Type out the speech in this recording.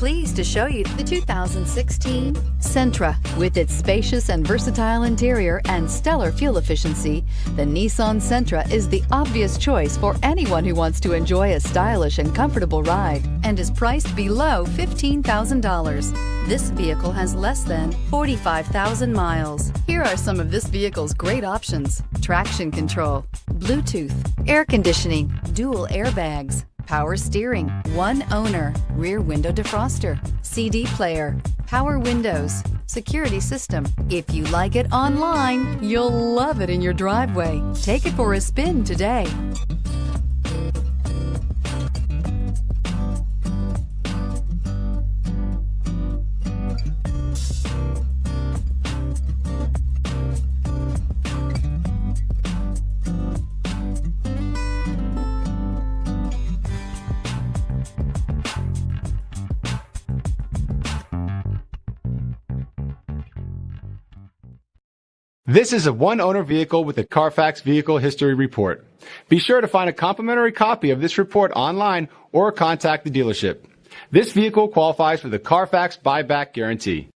pleased to show you the 2016 Sentra. With its spacious and versatile interior and stellar fuel efficiency, the Nissan Sentra is the obvious choice for anyone who wants to enjoy a stylish and comfortable ride and is priced below $15,000. This vehicle has less than 45,000 miles. Here are some of this vehicle's great options: traction control, Bluetooth, air conditioning, dual airbags, power steering, one owner, rear window defroster, CD player, power windows, security system. If you like it online, you'll love it in your driveway. Take it for a spin today. This is a one-owner vehicle with a CARFAX Vehicle History Report. Be sure to find a complimentary copy of this report online or contact the dealership. This vehicle qualifies for the CARFAX Buyback Guarantee.